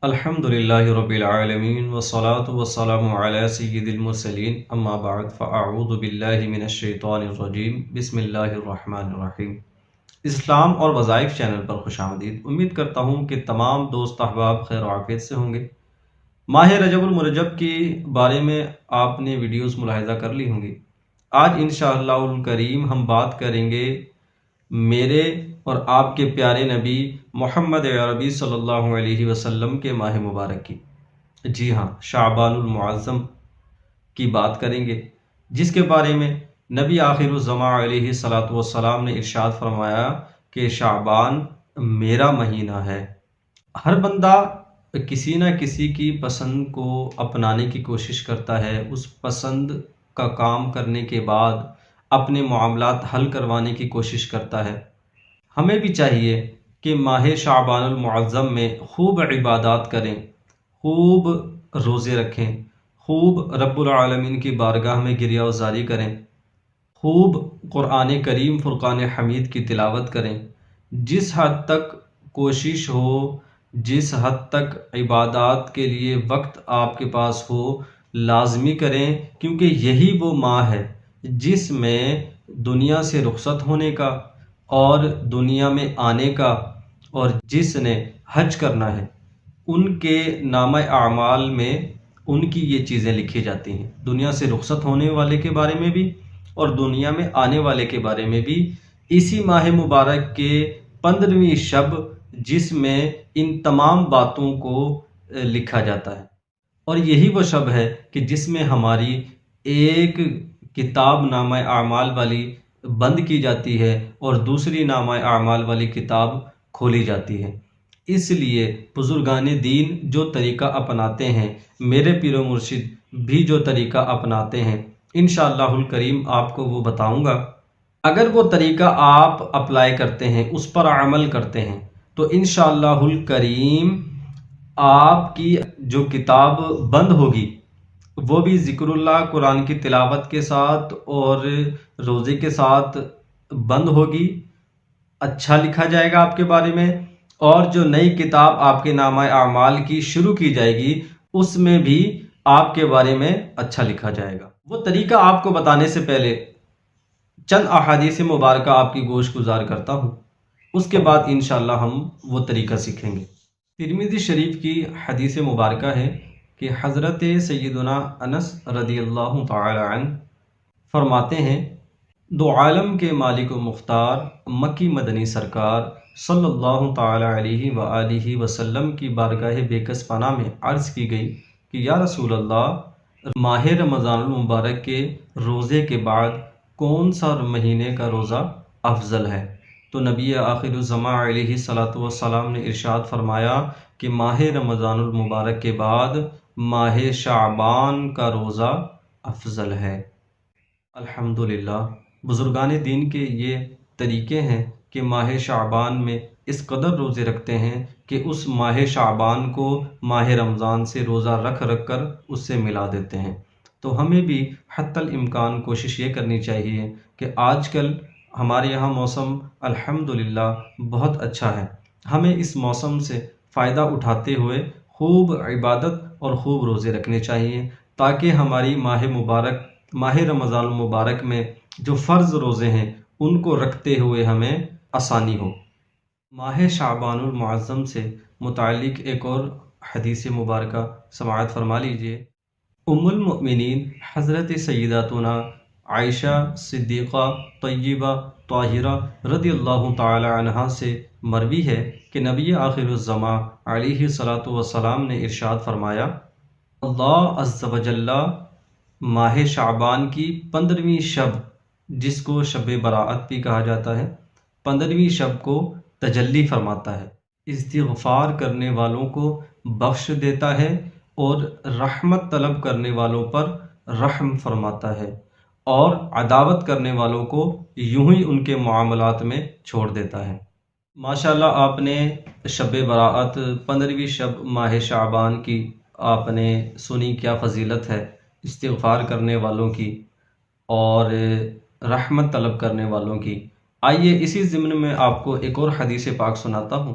الحمدللہ رب العالمین والصلاة والسلام علی سید المرسلین اما بعد فاعوذ باللہ من الشیطان الرجیم بسم اللہ الرحمن الرحیم۔ اسلام اور وظائف چینل پر خوش آمدید۔ امید کرتا ہوں کہ تمام دوست احباب خیر و عافیت سے ہوں گے۔ ماہ رجب المرجب کے بارے میں آپ نے ویڈیوز ملاحظہ کر لی ہوں گی۔ آج انشاءاللہ الکریم ہم بات کریں گے میرے اور آپ کے پیارے نبی محمد عربی صلی اللہ علیہ وسلم کے ماہ مبارک کی، جی ہاں، شعبان المعظم کی بات کریں گے، جس کے بارے میں نبی آخر الزماں علیہ الصلاۃ والسلام نے ارشاد فرمایا کہ شعبان میرا مہینہ ہے۔ ہر بندہ کسی نہ کسی کی پسند کو اپنانے کی کوشش کرتا ہے، اس پسند کا کام کرنے کے بعد اپنے معاملات حل کروانے کی کوشش کرتا ہے۔ ہمیں بھی چاہیے کہ ماہ شعبان المعظم میں خوب عبادات کریں، خوب روزے رکھیں، خوب رب العالمین کی بارگاہ میں گریہ وزاری کریں، خوب قرآن کریم فرقان حمید کی تلاوت کریں۔ جس حد تک کوشش ہو، جس حد تک عبادات کے لیے وقت آپ کے پاس ہو، لازمی کریں، کیونکہ یہی وہ ماہ ہے جس میں دنیا سے رخصت ہونے کا اور دنیا میں آنے کا، اور جس نے حج کرنا ہے ان کے نامہ اعمال میں ان کی یہ چیزیں لکھی جاتی ہیں، دنیا سے رخصت ہونے والے کے بارے میں بھی اور دنیا میں آنے والے کے بارے میں بھی۔ اسی ماہ مبارک کے 15ویں شب جس میں ان تمام باتوں کو لکھا جاتا ہے، اور یہی وہ شب ہے کہ جس میں ہماری ایک کتاب نامہ اعمال والی بند کی جاتی ہے اور دوسری نامہ اعمال والی کتاب کھولی جاتی ہے۔ اس لیے بزرگان دین جو طریقہ اپناتے ہیں، میرے پیر و مرشد بھی جو طریقہ اپناتے ہیں، انشاءاللہ الکریم آپ کو وہ بتاؤں گا۔ اگر وہ طریقہ آپ اپلائی کرتے ہیں، اس پر عمل کرتے ہیں، تو انشاءاللہ الکریم آپ کی جو کتاب بند ہوگی وہ بھی ذکر اللہ قرآن کی تلاوت کے ساتھ اور روزے کے ساتھ بند ہوگی، اچھا لکھا جائے گا آپ کے بارے میں، اور جو نئی کتاب آپ کے نامہ اعمال کی شروع کی جائے گی اس میں بھی آپ کے بارے میں اچھا لکھا جائے گا۔ وہ طریقہ آپ کو بتانے سے پہلے چند احادیث مبارکہ آپ کی گوش گزار کرتا ہوں، اس کے بعد انشاءاللہ ہم وہ طریقہ سیکھیں گے۔ ترمذی شریف کی حدیث مبارکہ ہے کہ حضرت سیدنا انس رضی اللہ تعالی عنہ فرماتے ہیں، دو عالم کے مالک و مختار مکی مدنی سرکار صلی اللہ تعالی علیہ وآلہ وسلم کی بارگاہ بیکس پناہ میں عرض کی گئی کہ یا رسول اللہ، ماہ رمضان المبارک کے روزے کے بعد کون سا مہینے کا روزہ افضل ہے؟ تو نبی آخر الزماں علیہ الصلاۃ والسلام نے ارشاد فرمایا کہ ماہ رمضان المبارک کے بعد ماہ شعبان کا روزہ افضل ہے۔ الحمدللہ، بزرگان دین کے یہ طریقے ہیں کہ ماہ شعبان میں اس قدر روزے رکھتے ہیں کہ اس ماہ شعبان کو ماہ رمضان سے روزہ رکھ کر اس سے ملا دیتے ہیں۔ تو ہمیں بھی حتی الامکان کوشش یہ کرنی چاہیے کہ آج کل ہمارے یہاں موسم الحمدللہ بہت اچھا ہے، ہمیں اس موسم سے فائدہ اٹھاتے ہوئے خوب عبادت اور خوب روزے رکھنے چاہیے، تاکہ ہماری ماہ رمضان المبارک میں جو فرض روزے ہیں ان کو رکھتے ہوئے ہمیں آسانی ہو۔ ماہ شعبان المعظم سے متعلق ایک اور حدیث مبارکہ سماعت فرما لیجئے۔ ام المؤمنین حضرت سیداتنا عائشہ صدیقہ طیبہ طاہرہ رضی اللہ تعالی عنہا سے مروی ہے کہ نبی آخر الزماں علیہ الصلاۃ والسلام نے ارشاد فرمایا، اللہ عز و جل ماہ شعبان کی 15ویں شب، جس کو شب براءت بھی کہا جاتا ہے، 15ویں شب کو تجلی فرماتا ہے، استغفار کرنے والوں کو بخش دیتا ہے اور رحمت طلب کرنے والوں پر رحم فرماتا ہے، اور عداوت کرنے والوں کو یوں ہی ان کے معاملات میں چھوڑ دیتا ہے۔ ماشاءاللہ، آپ نے شب براءت 15ویں شب ماہ شعبان کی آپ نے سنی، کیا فضیلت ہے استغفار کرنے والوں کی اور رحمت طلب کرنے والوں کی۔ آئیے اسی ضمن میں آپ کو ایک اور حدیث پاک سناتا ہوں۔